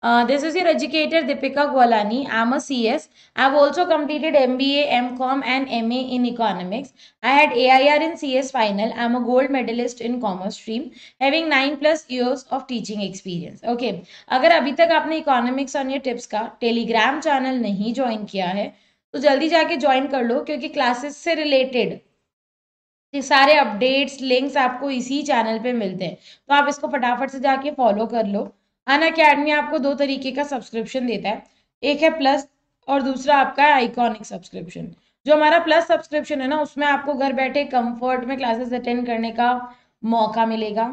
This is your educator Deepika Gwalani. I'm a CS. I've also completed MBA, MCOM, and MA in economics. I had AIR in CS final. I'm a gold medalist in commerce stream, having 9+ years of teaching experience. Okay, अगर अभी तक आपने economics और ये tips का Telegram channel नहीं join किया है तो जल्दी जाके ज्वाइन कर लो, क्योंकि क्लासेस से रिलेटेड सारे अपडेट्स लिंक्स आपको इसी चैनल पे मिलते हैं, तो आप इसको फटाफट से जाके फॉलो कर लो। अनअकैडमी आपको दो तरीके का सब्सक्रिप्शन देता है, एक है प्लस और दूसरा आपका आइकॉनिक सब्सक्रिप्शन। जो हमारा प्लस सब्सक्रिप्शन है ना, उसमें आपको घर बैठे कंफर्ट में क्लासेस अटेंड करने का मौका मिलेगा,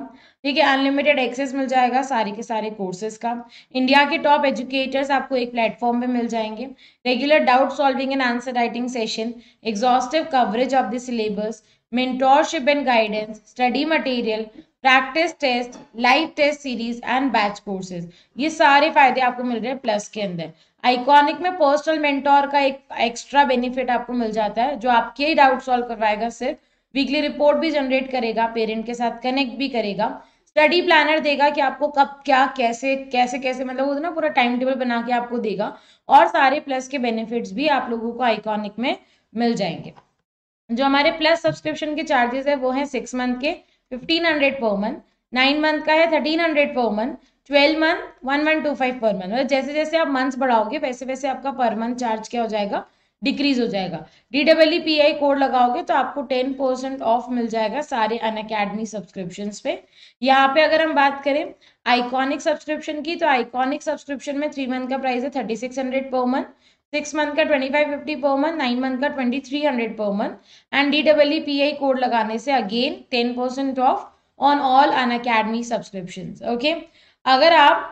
ठीक है। अनलिमिटेड एक्सेस मिल जाएगा सारे के सारे कोर्सेज का। इंडिया के टॉप एजुकेटर्स आपको एक प्लेटफॉर्म पे मिल जाएंगे। Regular doubt solving and answer writing session, exhaustive coverage of the syllabus, mentorship and guidance, study material, practice test, live test series and batch courses। ये सारे फायदे आपको मिल रहे हैं प्लस के अंदर। आइकॉनिक में पर्सनल मेंटोर का एक एक्स्ट्रा बेनिफिट आपको मिल जाता है, जो आपके डाउट सॉल्व करवाएगा, सिर्फ वीकली रिपोर्ट भी जनरेट करेगा, पेरेंट के साथ कनेक्ट भी करेगा, स्टडी प्लानर देगा कि आपको कब क्या कैसे कैसे कैसे मतलब वो ना पूरा टाइम टेबल बना के आपको देगा, और सारे प्लस के बेनिफिट्स भी आप लोगों को आइकॉनिक में मिल जाएंगे। जो हमारे प्लस सब्सक्रिप्शन के चार्जेस है वो है 6 मंथ के 1500 पर मंथ, 9 मंथ का है 1300 per month, 12 month 1125 per month. मतलब जैसे जैसे आप मंथ्स बढ़ाओगे वैसे वैसे आपका पर मंथ चार्ज क्या हो जाएगा, डिक्रीज हो जाएगा। DEEPI कोड लगाओगे तो आपको 10% ऑफ मिल जाएगा सारे अनअकैडमी सब्सक्रिप्शंस पे। यहाँ पे अगर हम बात करें आइकॉनिक सब्सक्रिप्शन की, तो आइकॉनिक सब्सक्रिप्शन में 3 मंथ का प्राइस है 3600 पर मंथ, 6 मंथ का 2550 पर मंथ, 9 मंथ का 2300 per month, and DEEPI code लगाने से again 10% of on all Unacademy subscriptions. Okay, अगर आप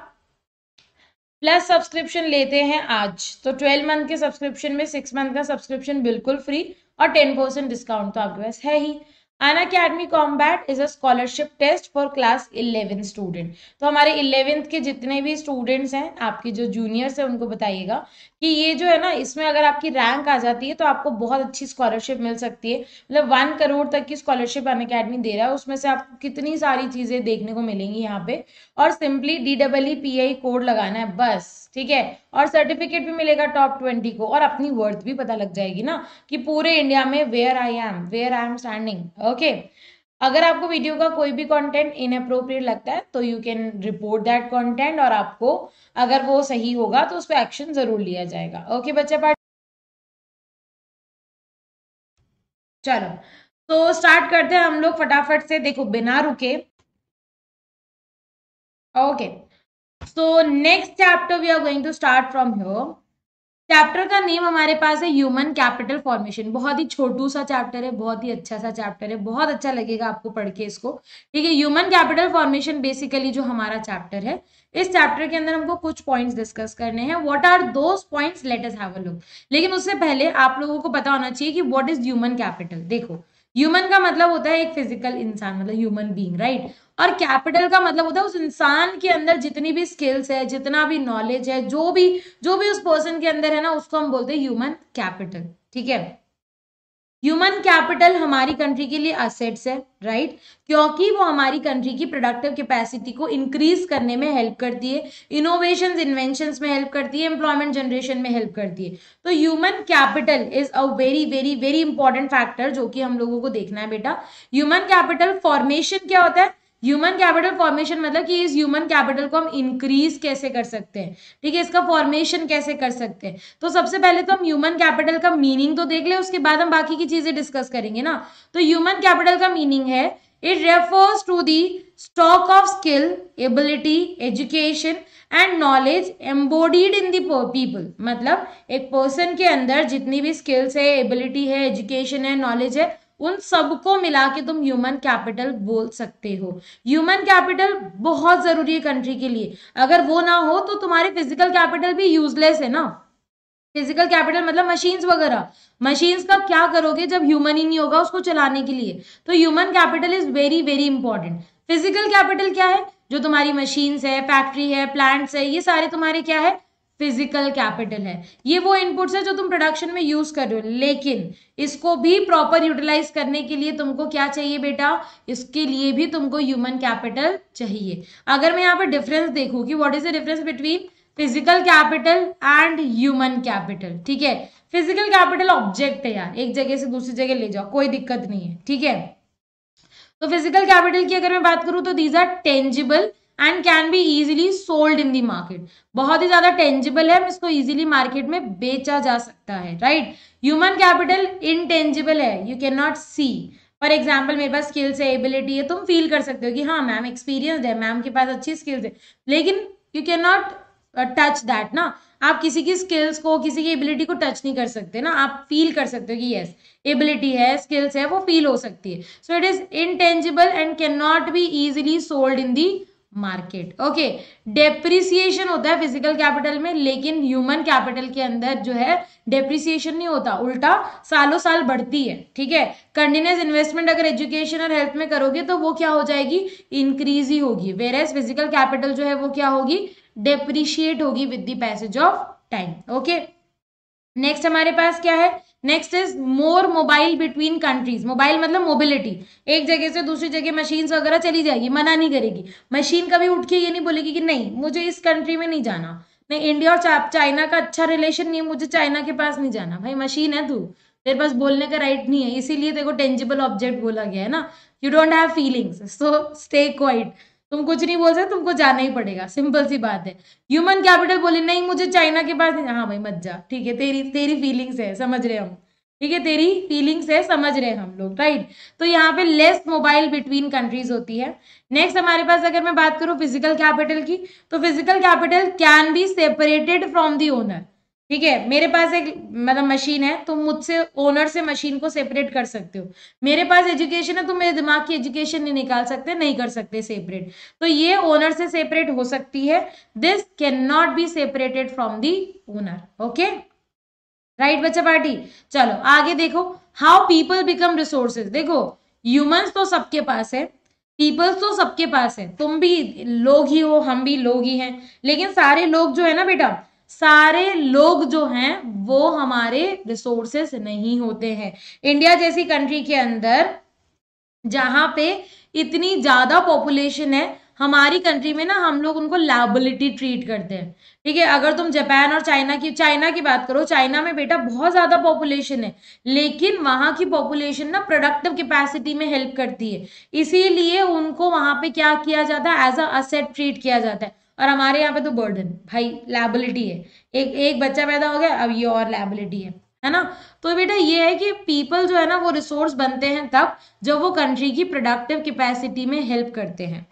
प्लस सब्सक्रिप्शन लेते हैं आज तो 12 मंथ के सब्सक्रिप्शन में 6 मंथ का सब्सक्रिप्शन बिल्कुल फ्री और 10% डिस्काउंट तो आपके पास है ही। Unacademy combat is a scholarship test for class 11 student. तो हमारे 11th के जितने भी स्टूडेंट्स हैं, आपके जो जूनियर्स हैं, उनको बताइएगा कि ये जो है ना, इसमें अगर आपकी रैंक आ जाती है तो आपको बहुत अच्छी स्कॉलरशिप मिल सकती है। मतलब 1 करोड़ तक की स्कॉलरशिप अनअकैडमी दे रहा है, उसमें से आपको कितनी सारी चीजें देखने को मिलेंगी यहाँ पे। और सिंपली DEEPI कोड लगाना है बस, ठीक है, और सर्टिफिकेट भी मिलेगा टॉप 20 को, और अपनी वर्थ भी पता लग जाएगी ना कि पूरे इंडिया में where I am standing. Okay, अगर आपको वीडियो का कोई भी कंटेंट इनअप्रोप्रिएट लगता है तो you can report that content, और आपको अगर वो सही होगा तो उस पर एक्शन जरूर लिया जाएगा। ओके बच्चे, चलो तो स्टार्ट करते हैं हम लोग फटाफट से, देखो बिना रुके। Okay, so next chapter we are going to start from here। Chapter का नेम हमारे पास है ह्यूमन कैपिटल फॉर्मेशन। बहुत ही छोटू सा चैप्टर है, बहुत ही अच्छा सा चैप्टर है, बहुत अच्छा लगेगा आपको पढ़ के इसको, ठीक है। ह्यूमन कैपिटल फॉर्मेशन बेसिकली जो हमारा चैप्टर है, इस चैप्टर के अंदर हमको कुछ पॉइंट्स डिस्कस करने हैं। What are those points, let us have a look. लेकिन उससे पहले आप लोगों को पता होना चाहिए कि व्हाट इज ह्यूमन कैपिटल। देखो, ह्यूमन का मतलब होता है एक फिजिकल इंसान, मतलब ह्यूमन बीइंग, राइट। और कैपिटल का मतलब होता है उस इंसान के अंदर जितनी भी स्किल्स है, जितना भी नॉलेज है, जो भी उस पर्सन के अंदर है ना, उसको हम बोलते हैं ह्यूमन कैपिटल, ठीक है। ह्यूमन कैपिटल हमारी कंट्री के लिए असेट्स है, राइट, क्योंकि वो हमारी कंट्री की प्रोडक्टिव कैपेसिटी को इंक्रीज करने में हेल्प करती है, इनोवेशंस इन्वेंशंस में हेल्प करती है, एम्प्लॉयमेंट जनरेशन में हेल्प करती है। तो human capital is a very very very important factor जो कि हम लोगों को देखना है बेटा। ह्यूमन कैपिटल फॉर्मेशन क्या होता है, ह्यूमन कैपिटल फॉर्मेशन मतलब कि इस ह्यूमन कैपिटल को हम इंक्रीज कैसे कर सकते हैं, ठीक है, इसका फॉर्मेशन कैसे कर सकते हैं। तो सबसे पहले तो हम ह्यूमन कैपिटल का मीनिंग तो देख ले, उसके बाद हम बाकी की चीजें डिस्कस करेंगे ना। तो ह्यूमन कैपिटल का मीनिंग है, it refers to the stock of skill, ability, education and knowledge embodied in the people. मतलब एक पर्सन के अंदर जितनी भी स्किल्स है, एबिलिटी है, एजुकेशन है, नॉलेज है, उन सबको मिला के तुम ह्यूमन कैपिटल बोल सकते हो। ह्यूमन कैपिटल बहुत जरूरी है कंट्री के लिए, अगर वो ना हो तो तुम्हारे फिजिकल कैपिटल भी यूजलेस है ना। फिजिकल कैपिटल मतलब मशीन्स वगैरह, मशीन्स का क्या करोगे जब ह्यूमन ही नहीं होगा उसको चलाने के लिए। तो human capital is very very important. Physical capital क्या है, जो तुम्हारी मशीन्स है, फैक्ट्री है, प्लांट्स है, ये सारे तुम्हारे क्या है, फिजिकल कैपिटल है। ये वो इनपुट्स है जो तुम प्रोडक्शन में यूज कर रहे हो, लेकिन इसको भी प्रॉपर यूटिलाइज करने के लिए तुमको क्या चाहिए बेटा, इसके लिए भी तुमको ह्यूमन कैपिटल चाहिए। अगर मैं यहाँ पर डिफरेंस देखूं कि what is the difference between physical capital and human capital. ठीक है, फिजिकल कैपिटल ऑब्जेक्ट है यार, एक जगह से दूसरी जगह ले जाओ, कोई दिक्कत नहीं है। ठीक है, तो फिजिकल कैपिटल की अगर मैं बात करूं तो these are tangible and can be easily sold in the market. बहुत ही ज्यादा टेंजिबल है, इसको इजीली मार्केट में बेचा जा सकता है, राइट। ह्यूमन कैपिटल इनटेंजिबल है, you can not see. For example मेरे पास स्किल्स है, एबिलिटी है, तुम फील कर सकते हो कि हाँ मैम एक्सपीरियंस है, मैम के पास अच्छी स्किल्स है, लेकिन you can not touch that ना। आप किसी की स्किल्स को, किसी की एबिलिटी को टच नहीं कर सकते ना, आप फील कर सकते हो कि यस एबिलिटी है, स्किल्स है, वो फील हो सकती है। So it is intangible and can not be easily sold in the market. Okay, depreciation होता है फिजिकल कैपिटल में, लेकिन ह्यूमन कैपिटल के अंदर जो है डेप्रिसिएशन नहीं होता, उल्टा सालों साल बढ़ती है। ठीक है, कंटिन्यूअस इन्वेस्टमेंट अगर एजुकेशन और हेल्थ में करोगे तो वो क्या हो जाएगी, इंक्रीज ही होगी, वेयर एज फिजिकल कैपिटल जो है वो क्या होगी, डेप्रिशिएट होगी with the passage of time. Okay, next हमारे पास क्या है, next is more mobile between countries. Mobile मतलब मोबिलिटी, एक जगह से दूसरी जगह मशीन वगैरह चली जाएगी, मना नहीं करेगी मशीन, कभी उठ के ये नहीं बोलेगी कि नहीं मुझे इस कंट्री में नहीं जाना, नहीं इंडिया और चाइना का अच्छा रिलेशन नहीं है, मुझे चाइना के पास नहीं जाना। भाई मशीन है तू, तेरे पास बोलने का राइट नहीं है, इसीलिए तेरे को टेंजिबल ऑब्जेक्ट बोला गया है ना। You don't have feelings, so stay quiet, तुम कुछ नहीं बोल सकते, तुमको जाना ही पड़ेगा, सिंपल सी बात है। ह्यूमन कैपिटल बोले नहीं मुझे चाइना के पास, हाँ भाई मत जा, ठीक है, तेरी तेरी फीलिंग्स है, समझ रहे हम, ठीक है, तेरी फीलिंग्स है, समझ रहे हैं हम लोग, राइट। तो यहाँ पे लेस मोबाइल बिटवीन कंट्रीज होती है। नेक्स्ट हमारे पास अगर मैं बात करूं फिजिकल कैपिटल की, तो physical capital can be separated from the owner. ठीक है, मेरे पास एक मतलब मशीन है, तुम मुझसे ओनर से मशीन को सेपरेट कर सकते हो। मेरे पास एजुकेशन है, तुम मेरे दिमाग की एजुकेशन नहीं निकाल सकते, नहीं कर सकते सेपरेट, तो ये ओनर से सेपरेट हो सकती है। This can not be separated from the owner. Okay, right बच्चा पार्टी। चलो आगे देखो, हाउ पीपल बिकम रिसोर्सेज। देखो ह्यूमंस तो सबके पास है, पीपल्स तो सबके पास है, तुम भी लोग ही हो, हम भी लोग ही हैं, लेकिन सारे लोग जो है ना बेटा, सारे लोग जो हैं वो हमारे रिसोर्सेस नहीं होते हैं। इंडिया जैसी कंट्री के अंदर जहां पे इतनी ज्यादा पॉपुलेशन है, हमारी कंट्री में ना हम लोग उनको लायबिलिटी ट्रीट करते हैं। ठीक है, अगर तुम जापान और चाइना की बात करो, चाइना में बेटा बहुत ज्यादा पॉपुलेशन है, लेकिन वहां की पॉपुलेशन ना प्रोडक्टिव कैपेसिटी में हेल्प करती है, इसीलिए उनको वहां पे क्या किया जाता है, एज अ असेट ट्रीट किया जाता है। और हमारे यहाँ पे तो बर्डन, भाई लायबिलिटी है, एक एक बच्चा पैदा हो गया अब ये और लायबिलिटी है ना। तो बेटा ये है कि पीपल जो है ना वो रिसोर्स बनते हैं तब जब वो कंट्री की प्रोडक्टिव कैपेसिटी में हेल्प करते हैं,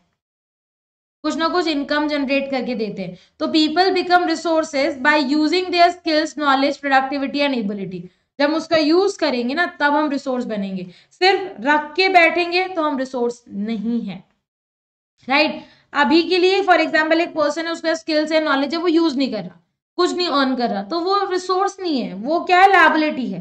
कुछ ना कुछ इनकम जनरेट करके देते हैं। तो people become resources by using their skills, knowledge, productivity and ability. जब हम उसका यूज करेंगे ना तब हम रिसोर्स बनेंगे, सिर्फ रख के बैठेंगे तो हम रिसोर्स नहीं है, राइट। अभी के लिए फॉर एग्जाम्पल एक पर्सन है, उसका स्किल्स है, नॉलेज है, वो यूज नहीं कर रहा, कुछ नहीं अर्न कर रहा, तो वो रिसोर्स नहीं है, वो क्या है, लायबिलिटी है,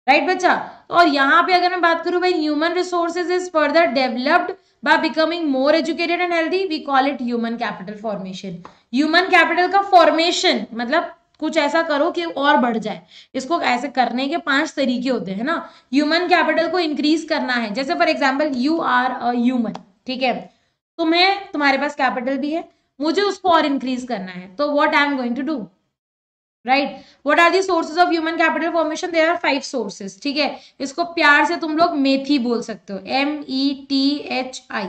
राइट बच्चा। और यहाँ पे अगर मैं बात करूं भाई, human resources is further developed by becoming more educated and healthy, we call it human capital formation। human capital का formation मतलब कुछ ऐसा करो कि और बढ़ जाए, इसको ऐसे करने के 5 तरीके होते हैं ना। ह्यूमन कैपिटल को इंक्रीज करना है, जैसे for example you are a human, ठीक है, तुम्हारे पास कैपिटल भी है, मुझे उसको और इंक्रीज करना है, तो what I am going to do, right. What are the sources of human capital formation, there are 5 sources. ठीक है, इसको प्यार से तुम लोग मेथी बोल सकते हो, METHI।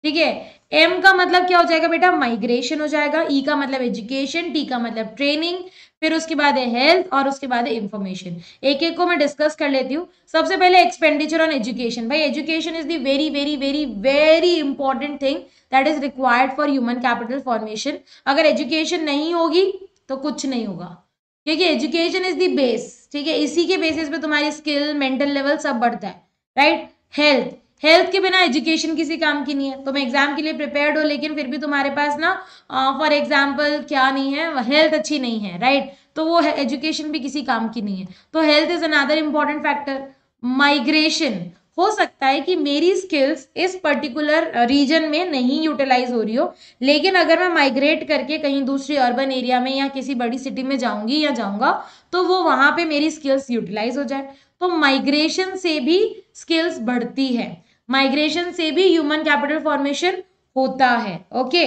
ठीक है, M का मतलब क्या हो जाएगा बेटा, माइग्रेशन हो जाएगा, E का मतलब एजुकेशन, T का मतलब ट्रेनिंग, फिर उसके बाद है हेल्थ और उसके बाद है इंफॉर्मेशन। एक एक को मैं डिस्कस कर लेती हूँ। सबसे पहले एक्सपेंडिचर ऑन एजुकेशन। भाई education is the very very very very important thing that is required for human capital formation. अगर एजुकेशन नहीं होगी तो कुछ नहीं होगा, क्योंकि एजुकेशन इज द बेस। ठीक है, इसी के बेसिस पे तुम्हारी स्किल, मेंटल लेवल सब बढ़ता है, राइट। हेल्थ के बिना एजुकेशन किसी काम की नहीं है। तुम एग्जाम के लिए प्रिपेयर्ड हो लेकिन फिर भी तुम्हारे पास ना फॉर एग्जाम्पल क्या नहीं है, हेल्थ अच्छी नहीं है, राइट, तो वो एजुकेशन भी किसी काम की नहीं है। तो health is another important factor. Migration, हो सकता है कि मेरी स्किल्स इस पर्टिकुलर रीजन में नहीं यूटिलाइज हो रही हो, लेकिन अगर मैं माइग्रेट करके कहीं दूसरी अर्बन एरिया में या किसी बड़ी सिटी में जाऊंगी या जाऊंगा तो वो वहां पे मेरी स्किल्स यूटिलाइज हो जाए। तो माइग्रेशन से भी स्किल्स बढ़ती है, माइग्रेशन से भी ह्यूमन कैपिटल फॉर्मेशन होता है। ओके,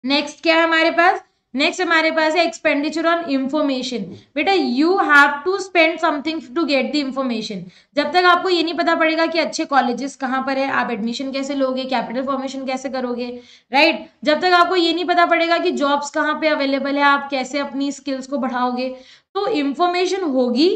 नेक्स्ट क्या है हमारे पास, नेक्स्ट हमारे पास है एक्सपेंडिचर ऑन इंफॉर्मेशन। बेटा you have to spend something to get the information. जब तक आपको ये नहीं पता पड़ेगा कि अच्छे कॉलेजेस कहाँ पर है, आप एडमिशन कैसे लोगे, कैपिटल फॉर्मेशन कैसे करोगे, राइट, जब तक आपको ये नहीं पता पड़ेगा कि जॉब्स कहाँ पे अवेलेबल है, आप कैसे अपनी स्किल्स को बढ़ाओगे, तो इंफॉर्मेशन होगी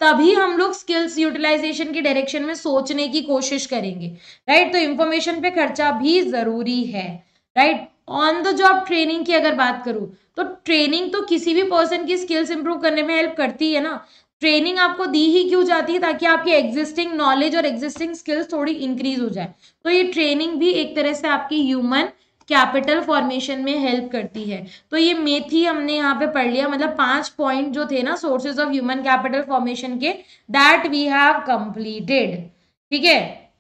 तभी हम लोग स्किल्स यूटिलाइजेशन की डायरेक्शन में सोचने की कोशिश करेंगे, राइट। तो इंफॉर्मेशन पे खर्चा भी जरूरी है, right. On the job training की अगर बात करूं तो ट्रेनिंग तो किसी भी पर्सन की स्किल्स इंप्रूव करने में हेल्प करती है ना। ट्रेनिंग आपको दी ही क्यों जाती है, ताकि आपकी एग्जिस्टिंग नॉलेज और एग्जिस्टिंग स्किल्स थोड़ी इंक्रीज हो जाए। तो ये ट्रेनिंग भी एक तरह से आपकी ह्यूमन कैपिटल फॉर्मेशन में हेल्प करती है। तो ये मेथी हमने यहाँ पे पढ़ लिया, मतलब 5 पॉइंट जो थे ना sources of human capital formation के, दैट वी हैव कंप्लीटेड। ठीक है,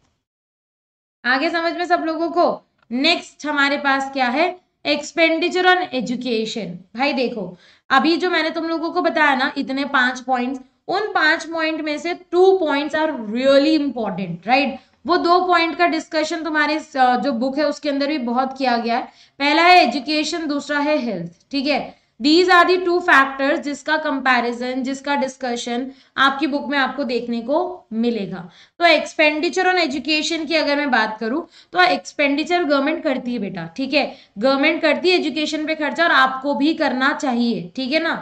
आगे समझ में सब लोगों को। नेक्स्ट हमारे पास क्या है, एक्सपेंडिचर ऑन एजुकेशन। भाई देखो अभी जो मैंने तुम लोगों को बताया ना इतने 5 पॉइंट्स, उन 5 पॉइंट में से 2 points are really important, right. वो 2 पॉइंट का डिस्कशन तुम्हारे जो बुक है उसके अंदर भी बहुत किया गया है। पहला है एजुकेशन, दूसरा है हेल्थ, ठीक है। दीज आर दी 2 फैक्टर्स जिसका कंपैरिजन, जिसका डिस्कशन आपकी बुक में आपको देखने को मिलेगा। तो एक्सपेंडिचर ऑन एजुकेशन की अगर मैं बात करूं तो एक्सपेंडिचर गवर्नमेंट करती है बेटा, ठीक है, गवर्नमेंट करती है एजुकेशन पे खर्चा, और आपको भी करना चाहिए, ठीक है ना।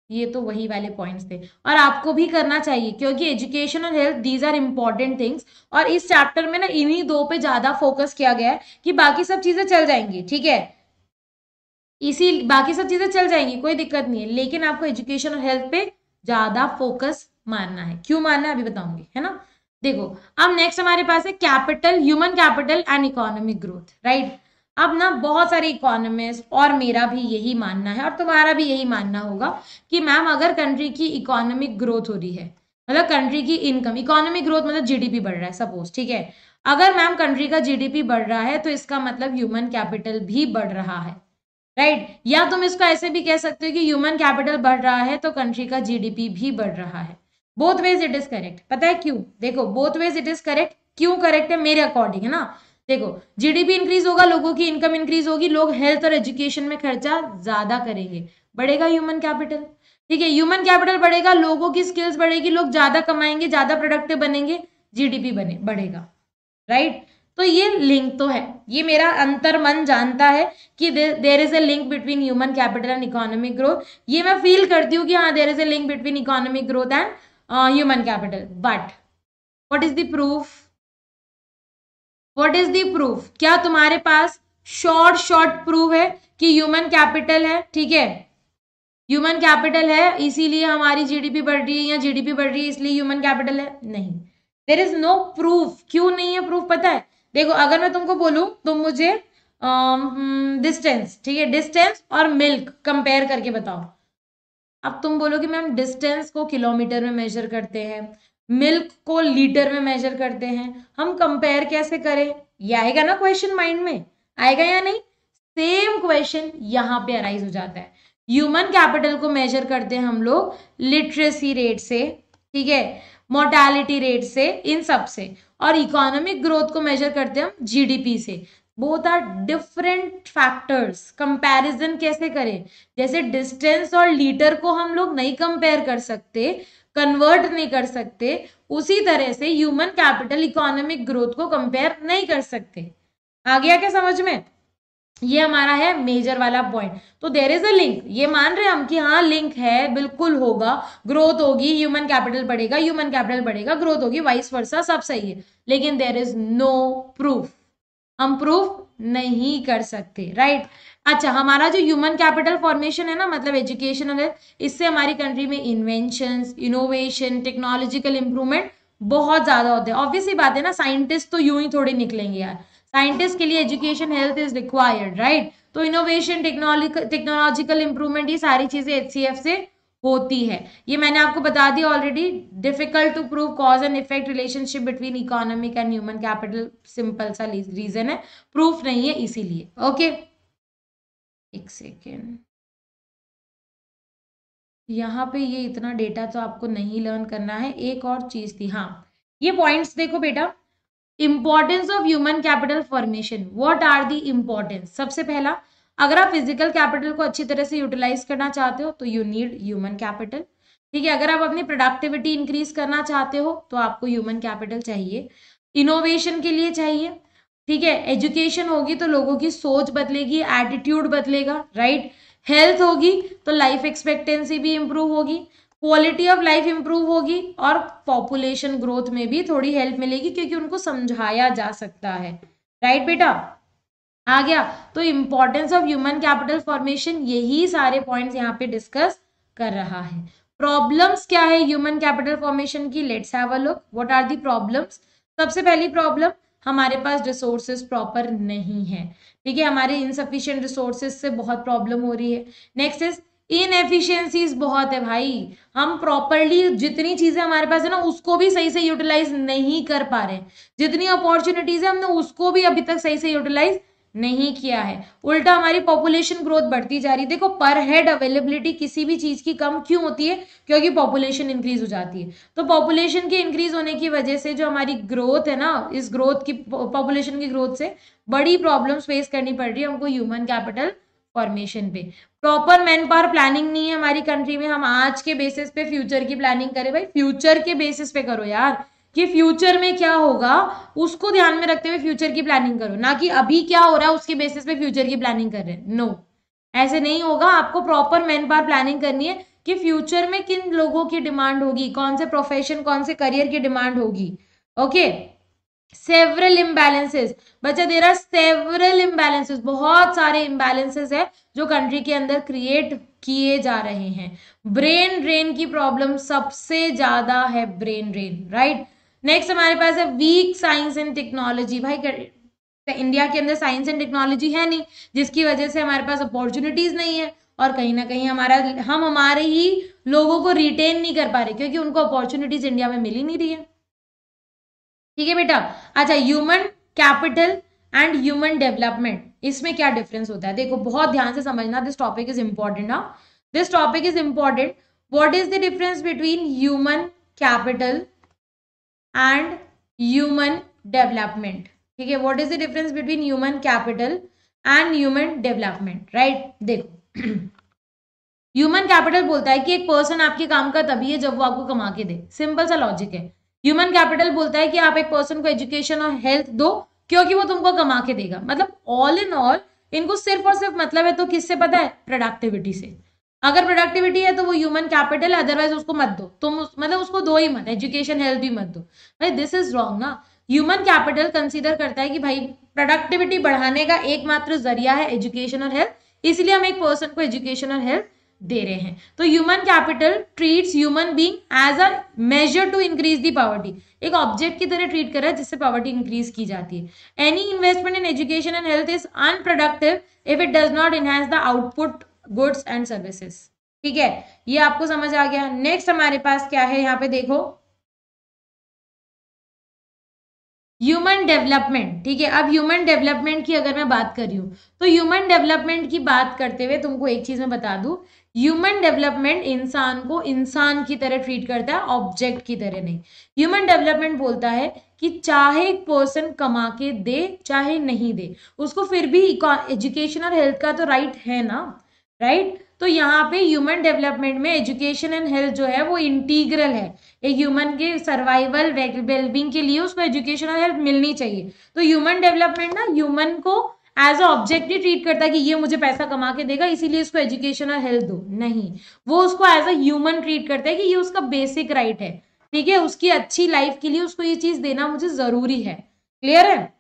ये तो वही वाले पॉइंट्स थे, और आपको भी करना चाहिए क्योंकि एजुकेशन और health these are important things. और इस चैप्टर में ना इन्हीं 2 पे ज्यादा फोकस किया गया है कि बाकी सब चीजें चल जाएंगी, ठीक है, इसी बाकी सब चीजें चल जाएंगी, कोई दिक्कत नहीं है, लेकिन आपको एजुकेशन और हेल्थ पे ज्यादा फोकस मारना है। क्यों मारना है अभी बताऊंगी, है ना। देखो अब नेक्स्ट हमारे पास है capital, human capital and economic growth, right. अब ना बहुत सारे इकोनॉमिस्ट और मेरा भी यही मानना है और तुम्हारा भी यही मानना होगा कि मैम अगर कंट्री की इकोनॉमिक ग्रोथ हो रही है, मतलब कंट्री की इनकम, इकोनॉमिक ग्रोथ मतलब जीडीपी बढ़ रहा है सपोज, ठीक है, अगर मैम कंट्री का जीडीपी बढ़ रहा है तो इसका मतलब ह्यूमन कैपिटल भी बढ़ रहा है, राइट। या तुम इसको ऐसे भी कह सकते हो कि ह्यूमन कैपिटल बढ़ रहा है तो कंट्री का जीडीपी भी बढ़ रहा है। Both ways it is correct, पता है क्यों, देखो both ways it is correct, क्यों करेक्ट है मेरे अकॉर्डिंग, है ना। देखो जीडीपी इंक्रीज होगा, लोगों की इनकम इंक्रीज होगी, लोग हेल्थ और एजुकेशन में खर्चा ज्यादा करेंगे, बढ़ेगा ह्यूमन कैपिटल, ठीक है। ह्यूमन कैपिटल बढ़ेगा, लोगों की स्किल्स बढ़ेगी, लोग ज्यादा कमाएंगे, ज्यादा प्रोडक्टिव बनेंगे, जीडीपी बढ़ेगा, राइट। तो ये लिंक तो है, ये मेरा अंतर मन जानता है कि there is a link between human capital and economic growth. ये मैं फील करती हूँ कि हाँ there is a link between economic growth and human capital, but what is the proof, what is the proof, क्या तुम्हारे पास शॉर्ट प्रूफ है कि ह्यूमन कैपिटल है, ठीक है, ह्यूमन कैपिटल है इसीलिए हमारी जीडीपी बढ़ रही है, या जीडीपी बढ़ रही है इसलिए ह्यूमन कैपिटल है, नहीं, देर इज नो प्रूफ। क्यों नहीं है प्रूफ पता है, देखो अगर मैं तुमको बोलूं तुम मुझे डिस्टेंस, ठीक है, डिस्टेंस और मिल्क कंपेयर करके बताओ। अब तुम बोलोगे मैम डिस्टेंस को किलोमीटर में मेजर करते हैं, मिल्क को लीटर में मेजर करते हैं, हम कंपेयर कैसे करें, ये आएगा ना क्वेश्चन माइंड में, आएगा या नहीं। सेम क्वेश्चन यहाँ पे अराइज हो जाता है। ह्यूमन कैपिटल को मेजर करते हैं हम लोग लिटरेसी रेट से, ठीक है, मोर्टेलिटी रेट से, इन सब से, और इकोनॉमिक ग्रोथ को मेजर करते हैं हम जीडीपी से। Both are different factors, comparison कैसे करें, जैसे डिस्टेंस और लीटर को हम लोग नहीं कंपेयर कर सकते, कन्वर्ट नहीं कर सकते, उसी तरह से ह्यूमन कैपिटल इकोनॉमिक ग्रोथ को कंपेयर नहीं कर सकते। आ गया क्या समझ में, ये हमारा है मेजर वाला पॉइंट। तो देर इज अ लिंक, ये मान रहे हम कि हाँ लिंक है, बिल्कुल होगा, ग्रोथ होगी, ह्यूमन कैपिटल बढ़ेगा, ह्यूमन कैपिटल बढ़ेगा, ग्रोथ होगी, वाइस वर्सा, सब सही है, लेकिन देर इज नो प्रूफ, हम प्रूफ नहीं कर सकते, राइट। अच्छा हमारा जो ह्यूमन कैपिटल फॉर्मेशन है ना, मतलब एजुकेशन है, इससे हमारी कंट्री में इन्वेंशंस, इनोवेशन, टेक्नोलॉजिकल इंप्रूवमेंट बहुत ज्यादा होते हैं। ऑब्वियसली बात है ना, साइंटिस्ट तो यूं ही थोड़ी निकलेंगे यार, साइंटिस्ट के लिए education health is required, right. तो इनोवेशन, टेक्नोलॉजिकल इंप्रूवमेंट, ये सारी चीजें एचसीएफ से होती है। ये मैंने आपको बता दिया already. Difficult to prove cause and effect relationship between economic and human capital, simple सा रीजन है, प्रूफ नहीं है इसीलिए, ओके। एक सेकेंड, यहाँ पे ये इतना डेटा तो आपको नहीं लर्न करना है, एक और चीज थी, हाँ ये पॉइंट्स देखो बेटा, importance of human capital formation, what are the importance. सबसे पहला अगर आप फिजिकल कैपिटल को अच्छी तरह से यूटिलाइज करना चाहते हो तो यू नीड ह्यूमन कैपिटल, ठीक है। अगर आप अपनी प्रोडक्टिविटी इंक्रीज करना चाहते हो तो आपको ह्यूमन कैपिटल चाहिए, इनोवेशन के लिए चाहिए, ठीक है। एजुकेशन होगी तो लोगों की सोच बदलेगी, एटीट्यूड बदलेगा, राइट। हेल्थ होगी तो लाइफ एक्सपेक्टेंसी भी इंप्रूव होगी, क्वालिटी ऑफ लाइफ इंप्रूव होगी, और पॉपुलेशन ग्रोथ में भी थोड़ी हेल्प मिलेगी क्योंकि उनको समझाया जा सकता है, राइट बेटा। आ गया। तो importance of human capital formation, यही सारे पॉइंट्स यहाँ पे डिस्कस कर रहा है। प्रॉब्लम्स क्या है ह्यूमन कैपिटल फॉर्मेशन की, let's have a look what are the problems. सबसे पहली प्रॉब्लम, हमारे पास रिसोर्सेज प्रॉपर नहीं है, ठीक है। हमारे इनसफिशिएंट रिसोर्सेज से बहुत प्रॉब्लम हो रही है। नेक्स्ट इज इनएफिशिएंसीज बहुत है भाई, हम प्रॉपरली जितनी चीजें हमारे पास है ना उसको भी सही से यूटिलाइज नहीं कर पा रहे, जितनी अपॉर्चुनिटीज है हमने उसको भी अभी तक सही से यूटिलाइज नहीं किया है। उल्टा हमारी पॉपुलेशन ग्रोथ बढ़ती जा रही है। देखो पर हेड अवेलेबिलिटी किसी भी चीज की कम क्यों होती है, क्योंकि पॉपुलेशन इंक्रीज हो जाती है। तो पॉपुलेशन के इंक्रीज होने की वजह से जो हमारी ग्रोथ है ना, इस ग्रोथ की, पॉपुलेशन की ग्रोथ से बड़ी प्रॉब्लम्स फेस करनी पड़ रही है हमको ह्यूमन कैपिटल फॉर्मेशन पे। प्रॉपर मैन पावर प्लानिंग नहीं है हमारी कंट्री में। हम आज के बेसिस पे फ्यूचर की प्लानिंग करें, भाई फ्यूचर के बेसिस पे करो यार, कि फ्यूचर में क्या होगा उसको ध्यान में रखते हुए फ्यूचर की प्लानिंग करो, ना कि अभी क्या हो रहा है उसके बेसिस पे फ्यूचर की प्लानिंग कर रहे हैं। नो, ऐसे नहीं होगा। आपको प्रॉपर मैन पावर प्लानिंग करनी है कि फ्यूचर में किन लोगों की डिमांड होगी, कौन से प्रोफेशन, कौन से करियर की डिमांड होगी। ओके। सेवरल इम्बैलेंसेस, बच्चा दे रहा सेवरल इम्बैलेंसेस, बहुत सारे इम्बैलेंसेस है जो कंट्री के अंदर क्रिएट किए जा रहे हैं। ब्रेन ड्रेन की प्रॉब्लम सबसे ज्यादा है, ब्रेन ड्रेन, राइट। नेक्स्ट हमारे पास है वीक साइंस एंड टेक्नोलॉजी। भाई इंडिया के अंदर साइंस एंड टेक्नोलॉजी है नहीं, जिसकी वजह से हमारे पास अपॉर्चुनिटीज नहीं है, और कहीं ना कहीं हम हमारे ही लोगों को रिटेन नहीं कर पा रहे क्योंकि उनको अपॉर्चुनिटीज इंडिया में मिल ही नहीं रही है, ठीक है बेटा। अच्छा, human capital and human development, इसमें क्या डिफरेंस होता है, देखो बहुत ध्यान से समझना, दिस टॉपिक इज इंपॉर्टेंट। हाँ, this topic is important. What is the difference between human capital and human development, ठीक है। What is the difference between human capital and human development, right. देखो ह्यूमन कैपिटल बोलता है कि एक person आपके काम का तभी है जब वो आपको कमा के दे, सिंपल सा लॉजिक है। ह्यूमन कैपिटल बोलता है कि आप एक पर्सन को एजुकेशन और हेल्थ दो क्योंकि वो तुमको कमा के देगा। मतलब ऑल इन ऑल इनको सिर्फ और सिर्फ मतलब है तो किससे पता है, प्रोडक्टिविटी से। अगर प्रोडक्टिविटी है तो वो ह्यूमन कैपिटल, अदरवाइज उसको मत दो तुम, मतलब उसको दो ही मत, एजुकेशन हेल्थ भी मत दो। भाई दिस इज रॉन्ग ना। ह्यूमन कैपिटल कंसीडर करता है कि भाई प्रोडक्टिविटी बढ़ाने का एकमात्र जरिया है एजुकेशन और हेल्थ, इसलिए हम एक पर्सन को एजुकेशन और हेल्थ दे रहे हैं। तो human capital treats human being as a major to increase the poverty, एक ऑब्जेक्ट की तरह ट्रीट कर रहा है जिससे पॉवर्टी इंक्रीज की जाती है। Any investment in education and health is unproductive if it does not enhance the output goods and services, ठीक है। ये आपको समझ आ गया। नेक्स्ट हमारे पास क्या है, यहाँ पे देखो ह्यूमन डेवलपमेंट, ठीक है। अब ह्यूमन डेवलपमेंट की अगर मैं बात कर रही हूँ तो ह्यूमन डेवलपमेंट की बात करते हुए तुमको एक चीज मैं बता दूं, ह्यूमन डेवलपमेंट इंसान को इंसान की तरह ट्रीट करता है, ऑब्जेक्ट की तरह नहीं। ह्यूमन डेवलपमेंट बोलता है कि चाहे एक पर्सन कमा के दे चाहे नहीं दे, उसको फिर भी एजुकेशन और हेल्थ का तो राइट है ना, राइट। तो यहाँ पे ह्यूमन डेवलपमेंट में एजुकेशन एंड हेल्थ जो है वो इंटीग्रल है। एक ह्यूमन के सर्वाइवल वेलबींग के लिए उसको एजुकेशन और हेल्थ मिलनी चाहिए। तो ह्यूमन डेवलपमेंट ना ह्यूमन को एज अ ऑब्जेक्ट ही ट्रीट करता है कि ये मुझे पैसा कमा के देगा इसीलिए इसको एजुकेशन और हेल्थ दो, नहीं। वो उसको एज अ ह्यूमन ट्रीट करता है कि ये उसका बेसिक राइट है, ठीक है। उसकी अच्छी लाइफ के लिए उसको ये चीज देना मुझे जरूरी है। क्लियर है,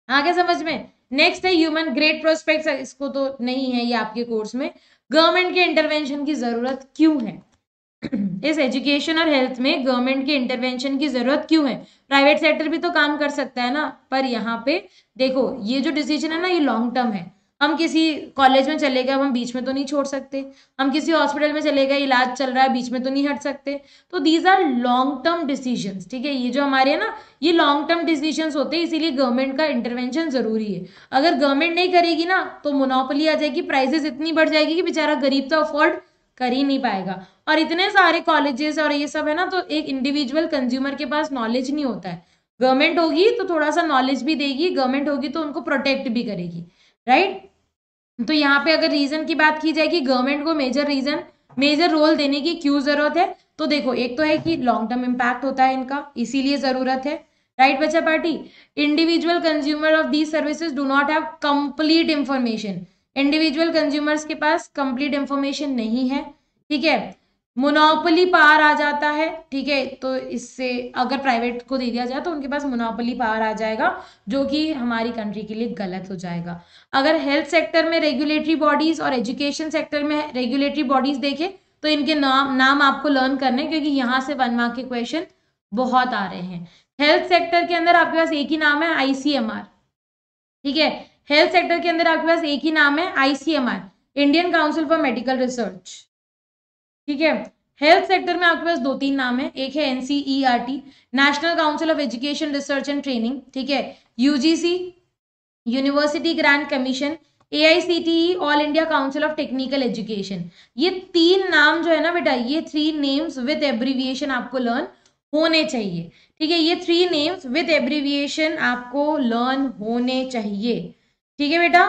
आगे समझ में। नेक्स्ट है ह्यूमन ग्रेट प्रोस्पेक्ट्स, इसको तो नहीं है ये आपके कोर्स में। गवर्नमेंट के इंटरवेंशन की जरूरत क्यों है इस एजुकेशन और हेल्थ में, गवर्नमेंट के इंटरवेंशन की जरूरत क्यों है। प्राइवेट सेक्टर भी तो काम कर सकता है ना। पर यहाँ पे देखो ये जो डिसीजन है ना ये लॉन्ग टर्म है। हम किसी कॉलेज में चले गए, हम बीच में तो नहीं छोड़ सकते। हम किसी हॉस्पिटल में चले गए, इलाज चल रहा है, बीच में तो नहीं हट सकते। तो these are long term decisions, ठीक है। ये जो हमारे है ना ये लॉन्ग टर्म डिसीजंस होते हैं, इसीलिए गवर्नमेंट का इंटरवेंशन जरूरी है। अगर गवर्नमेंट नहीं करेगी ना तो मोनोपोली आ जाएगी, प्राइसेस इतनी बढ़ जाएगी कि बेचारा गरीब तो अफोर्ड कर ही नहीं पाएगा। और इतने सारे कॉलेजेस और ये सब है ना, तो एक इंडिविजुअल कंज्यूमर के पास नॉलेज नहीं होता है। गवर्नमेंट होगी तो थोड़ा सा नॉलेज भी देगी, गवर्नमेंट होगी तो उनको प्रोटेक्ट भी करेगी, राइट। तो यहाँ पे अगर रीजन की बात की जाएगी, गवर्नमेंट को मेजर रोल देने की क्यों जरूरत है, तो देखो एक तो है कि लॉन्ग टर्म इम्पैक्ट होता है इनका, इसीलिए जरूरत है, राइट बच्चा party. Individual consumer of these services do not have complete information, individual consumers के पास कंप्लीट इंफॉर्मेशन नहीं है, ठीक है, मोनोपोली पावर आ जाता है, ठीक है, तो इससे अगर प्राइवेट को दे दिया जाए तो उनके पास मोनोपोली पावर आ जाएगा, जो कि हमारी कंट्री के लिए गलत हो जाएगा। अगर हेल्थ सेक्टर में रेगुलेटरी बॉडीज और एजुकेशन सेक्टर में रेगुलेटरी बॉडीज देखे तो इनके नाम आपको लर्न करने, क्योंकि यहाँ से 1 मार्क के क्वेश्चन बहुत आ रहे हैं। हेल्थ सेक्टर के अंदर आपके पास एक ही नाम है, ICMR, ठीक है, हेल्थ सेक्टर के अंदर आपके पास एक ही नाम है, ICMR, Indian council for medical research, ठीक है। हेल्थ सेक्टर में आपके पास 2-3 नाम है, एक है NCERT, national council of education research and training, ठीक है, UGC, university grant commission, AICTE, all India council of technical education. ये 3 नाम जो है ना बेटा, ये 3 नेम्स विद एब्रीविएशन आपको लर्न होने चाहिए, ठीक है, ये 3 नेम्स विद एब्रीविएशन आपको लर्न होने चाहिए, ठीक है बेटा,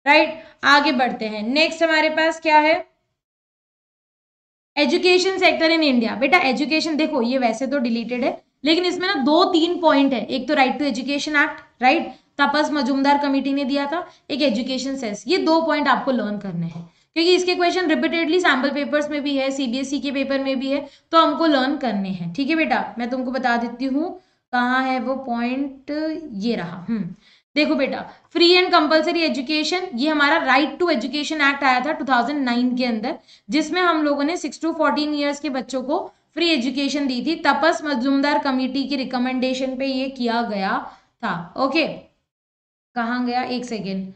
राइट। आगे बढ़ते हैं, नेक्स्ट हमारे पास क्या है, एजुकेशन सेक्टर इन इंडिया। बेटा एजुकेशन देखो ये वैसे तो डिलीटेड है, लेकिन इसमें ना 2-3 पॉइंट है, एक तो right to education act, right, Tapas Majumdar committee ने दिया था, एक एजुकेशन सेस, ये 2 पॉइंट आपको लर्न करने हैं, क्योंकि इसके क्वेश्चन रिपीटेडली सैम्पल पेपर्स में भी है, CBSE के पेपर में भी है, तो हमको लर्न करने हैं, ठीक है बेटा। मैं तुमको बता देती हूँ कहाँ है वो पॉइंट, ये रहा। देखो बेटा, फ्री एंड कंपलसरी एजुकेशन, ये हमारा राइट टू एजुकेशन एक्ट आया था 2009 के अंदर, जिसमें हम लोगों ने 6 to 14 ईयर्स के बच्चों को फ्री एजुकेशन दी थी, तपस मजूमदार कमेटी की रिकमेंडेशन पे ये किया गया था, ओके। कहाँ गया, एक सेकेंड,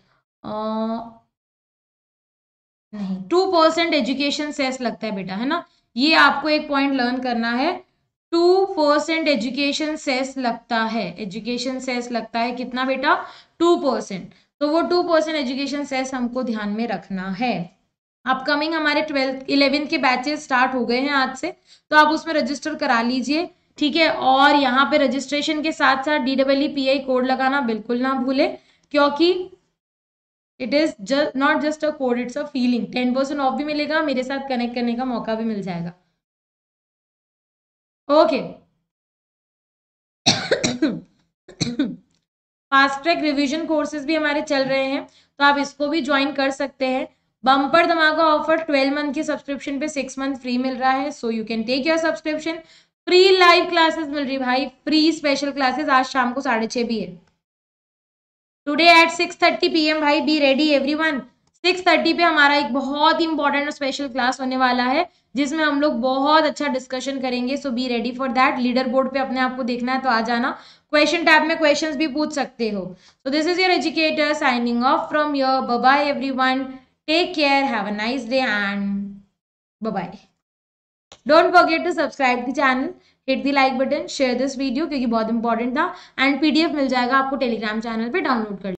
नहीं 2% एजुकेशन सेस लगता है बेटा, है ना, ये आपको एक पॉइंट लर्न करना है, 2% एजुकेशन सेस लगता है, एजुकेशन सेस लगता है कितना बेटा, 2%, तो वो 2% एजुकेशन सेस हमको ध्यान में रखना है। अपकमिंग हमारे 12th 11th के बैचेस स्टार्ट हो गए हैं आज से, तो आप उसमें रजिस्टर करा लीजिए, ठीक है, और यहाँ पे रजिस्ट्रेशन के साथ साथ DEEPI कोड लगाना बिल्कुल ना भूले, क्योंकि it is not just a code, it's a feeling. 10% of भी मिलेगा, मेरे साथ कनेक्ट करने का मौका भी मिल जाएगा, okay. Fast track revision courses भी हमारे चल रहे हैं, तो आप इसको भी ज्वाइन कर सकते हैं। बम्पर धमाका ऑफर 12 मंथ की सब्सक्रिप्शन पे 6 मंथ फ्री मिल रहा है, so you can take your subscription. Free live classes मिल रही भाई, फ्री स्पेशल क्लासेस, आज शाम को 6:30 भी है, टुडे एट 6:30 PM भाई, बी रेडी एवरीवन। 6:30 पे हमारा एक बहुत इंपॉर्टेंट और स्पेशल क्लास होने वाला है, जिसमें हम लोग बहुत अच्छा डिस्कशन करेंगे, so be ready for that. Leaderboard पे अपने आप को देखना है तो आ जाना, क्वेश्चन टैब में क्वेश्चंस भी पूछ सकते हो। So this is your educator signing off from your, bye bye everyone, take care, have a nice day and bye bye. Don't forget to subscribe the channel, hit the like button, share this video क्योंकि बहुत important था, and PDF मिल जाएगा आपको Telegram channel पे, download कर